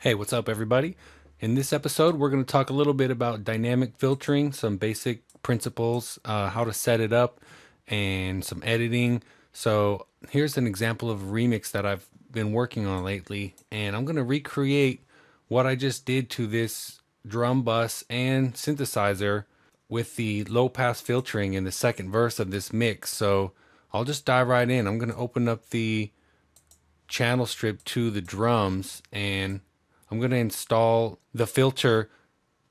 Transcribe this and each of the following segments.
Hey, what's up, everybody? In this episode, we're going to talk a little bit about dynamic filtering, some basic principles, how to set it up, and some editing. So, here's an example of a remix that I've been working on lately, and I'm going to recreate what I just did to this drum bus and synthesizer with the low pass filtering in the second verse of this mix. So, I'll just dive right in. I'm going to open up the channel strip to the drums and I'm going to install the filter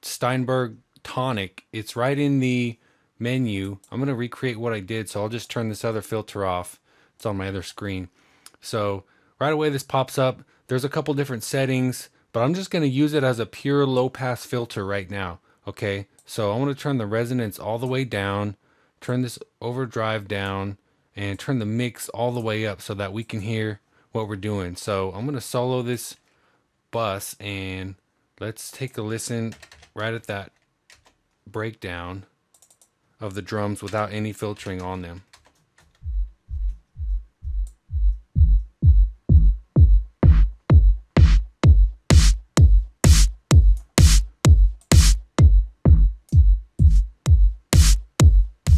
Steinberg Tonic. It's right in the menu. I'm going to recreate what I did, so I'll just turn this other filter off. It's on my other screen. So right away this pops up. There's a couple different settings, but I'm just going to use it as a pure low pass filter right now. Okay, so I want to turn the resonance all the way down, turn this overdrive down, and turn the mix all the way up so that we can hear what we're doing. So I'm going to solo this bus and let's take a listen right at that breakdown of the drums without any filtering on them.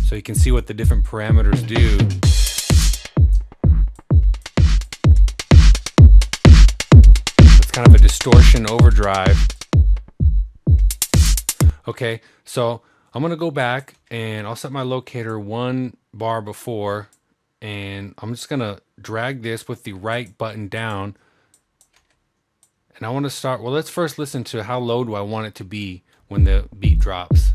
So you can see what the different parameters do. It's kind of a distortion overdrive. Okay, so I'm gonna go back and I'll set my locator one bar before, and I'm just gonna drag this with the right button down. And I want to start, well, let's first listen to how low do I want it to be when the beat drops.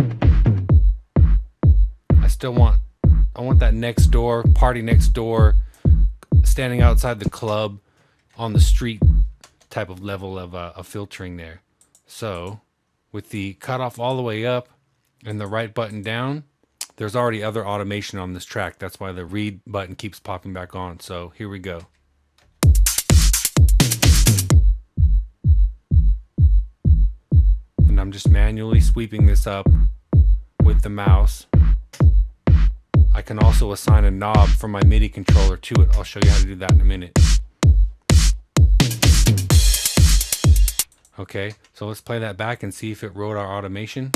I want that next door, party next door, standing outside the club, on the street type of level of filtering there. So with the cutoff all the way up and the right button down, there's already other automation on this track. That's why the read button keeps popping back on. So here we go. And I'm just manually sweeping this up with the mouse. I can also assign a knob from my MIDI controller to it. I'll show you how to do that in a minute. Okay, so let's play that back and see if it wrote our automation.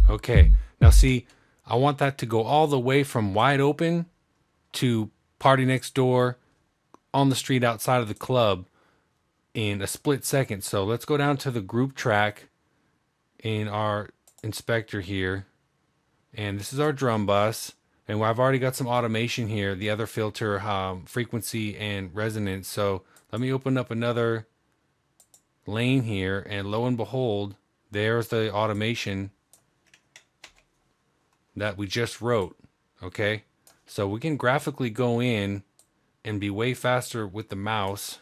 Okay, now see, I want that to go all the way from wide open to party next door on the street outside of the club in a split second. So let's go down to the group track in our inspector here. And this is our drum bus. And I've already got some automation here, the other filter, frequency and resonance. So let me open up another lane here, and lo and behold, there's the automation that we just wrote. Okay, so we can graphically go in and be way faster with the mouse.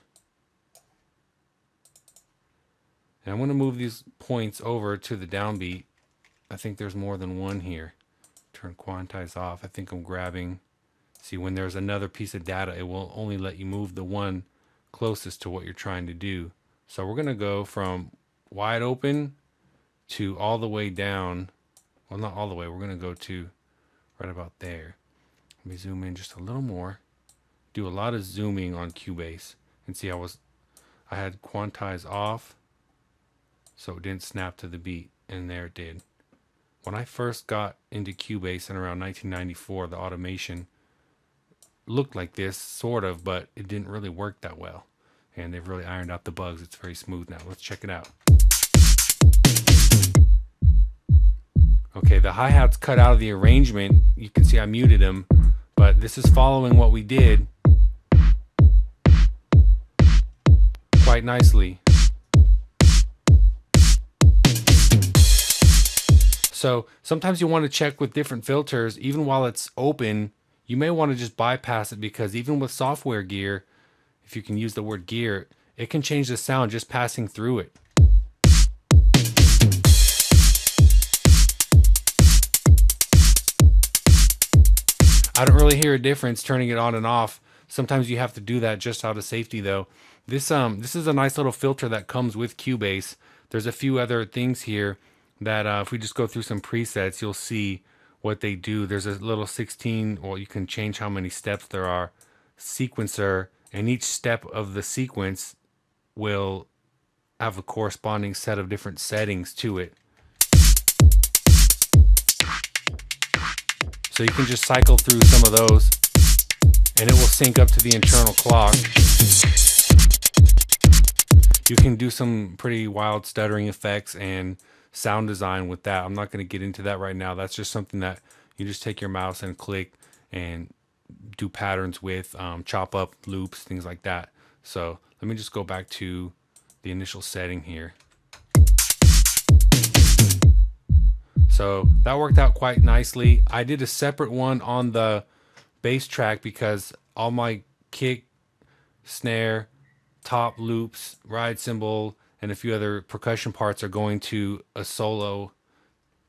And I'm going to move these points over to the downbeat. I think there's more than one here. Turn quantize off. I think I'm grabbing. See, when there's another piece of data, it will only let you move the one closest to what you're trying to do. So we're going to go from wide open to all the way down. Well, not all the way. We're going to go to right about there. Let me zoom in just a little more. Do a lot of zooming on Cubase. And see, I had quantize off, so it didn't snap to the beat, and there it did. When I first got into Cubase in around 1994, the automation looked like this, sort of, but it didn't really work that well. And they've really ironed out the bugs. It's very smooth now. Let's check it out. Okay, the hi-hat's cut out of the arrangement. You can see I muted them, but this is following what we did quite nicely. So sometimes you want to check with different filters. Even while it's open, you may want to just bypass it, because even with software gear, if you can use the word gear, it can change the sound just passing through it. I don't really hear a difference turning it on and off. Sometimes you have to do that just out of safety though. This is a nice little filter that comes with Cubase. There's a few other things here that if we just go through some presets, you'll see what they do. There's a little 16, well, you can change how many steps there are, sequencer, and each step of the sequence will have a corresponding set of different settings to it. So you can just cycle through some of those and it will sync up to the internal clock. You can do some pretty wild stuttering effects and sound design with that. I'm not going to get into that right now. That's just something that you just take your mouse and click and do patterns with, chop up loops, things like that. So let me just go back to the initial setting here. So that worked out quite nicely. I did a separate one on the bass track because all my kick, snare, top loops, ride cymbal, and a few other percussion parts are going to a solo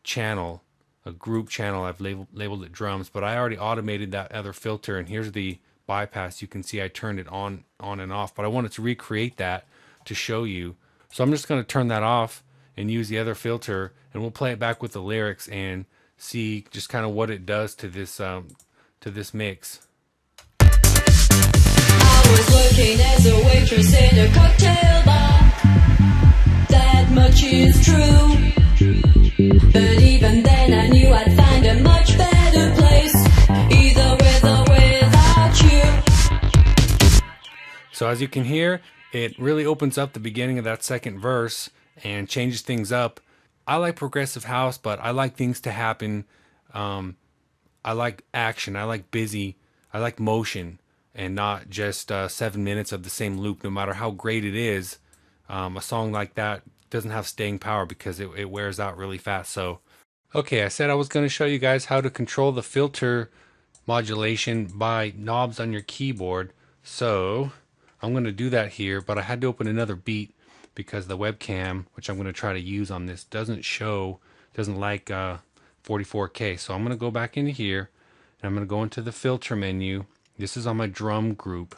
channel, a group channel. I've labeled it drums, but I already automated that other filter, and here's the bypass. You can see I turned it on and off, but I wanted to recreate that to show you. So I'm just going to turn that off and use the other filter, and we'll play it back with the lyrics and see just kind of what it does to this mix. I was working as a waitress in a cocktail bar. That much is true. But even then I knew I'd find a much better place, either with or without you. So as you can hear, it really opens up the beginning of that second verse and changes things up. I like progressive house, but I like things to happen. I like action. I like busy. I like motion, and not just 7 minutes of the same loop. No matter how great it is, a song like that doesn't have staying power because it wears out really fast. So, okay, I said I was going to show you guys how to control the filter modulation by knobs on your keyboard. So I'm going to do that here, but I had to open another beat because the webcam, which I'm going to try to use on this, doesn't like 44K. So I'm going to go back into here and I'm going to go into the filter menu. This is on my drum group,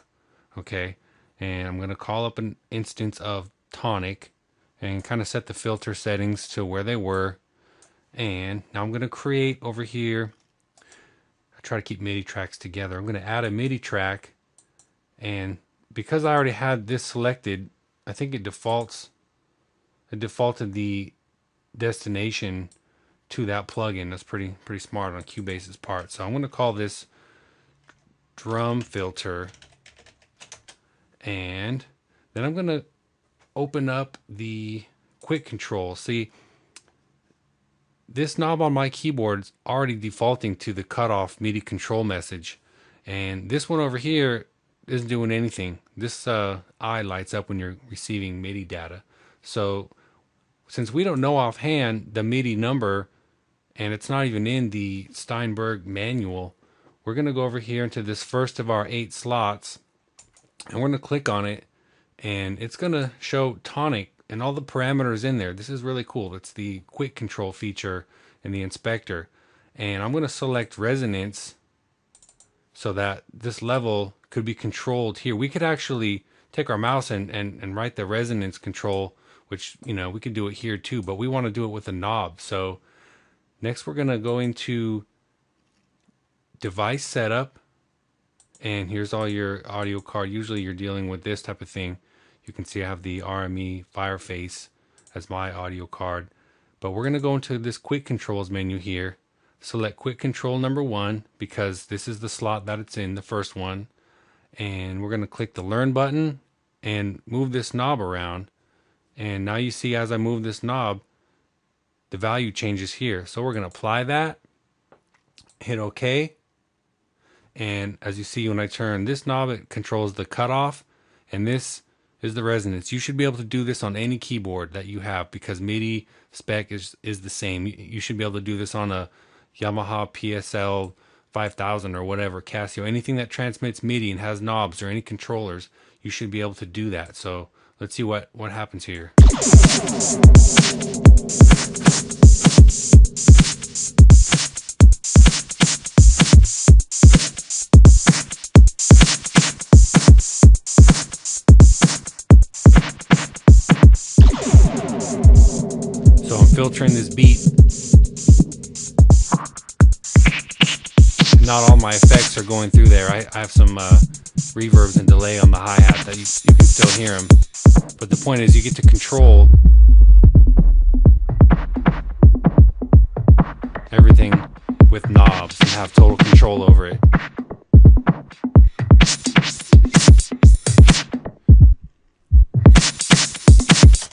okay? And I'm going to call up an instance of Tonic and kind of set the filter settings to where they were. And now I'm going to create over here, I try to keep MIDI tracks together. I'm going to add a MIDI track, and because I already had this selected, I think it defaulted the destination to that plugin. That's pretty smart on Cubase's part. So I'm going to call this drum filter, and then I'm going to open up the quick control. See, this knob on my keyboard is already defaulting to the cutoff MIDI control message, and this one over here isn't doing anything. This eye lights up when you're receiving MIDI data. So since we don't know offhand the MIDI number, and it's not even in the Steinberg manual, we're going to go over here into this first of our 8 slots, and we're going to click on it, and it's going to show Tonic and all the parameters in there. This is really cool. It's the quick control feature in the inspector, and I'm going to select resonance so that this level could be controlled here. We could actually take our mouse and write the resonance control, which, you know, we could do it here too, but we want to do it with a knob. So next we're going to go into device setup, and here's all your audio card. Usually you're dealing with this type of thing. You can see I have the RME Fireface as my audio card, but we're going to go into this quick controls menu here, select quick control number 1 because this is the slot that it's in, the first one, and we're going to click the learn button and move this knob around. And now you see as I move this knob, the value changes here. So we're going to apply that, hit OK, and as you see when I turn this knob, it controls the cutoff, and this is the resonance. You should be able to do this on any keyboard that you have because MIDI spec is the same. You should be able to do this on a Yamaha PSL 5000 or whatever, Casio, anything that transmits MIDI and has knobs or any controllers, you should be able to do that. So let's see what happens here. So I'm filtering this beat. Not all my effects are going through there. I have some reverbs and delay on the hi-hat that you can still hear them. But the point is, you get to control everything with knobs and have total control over it.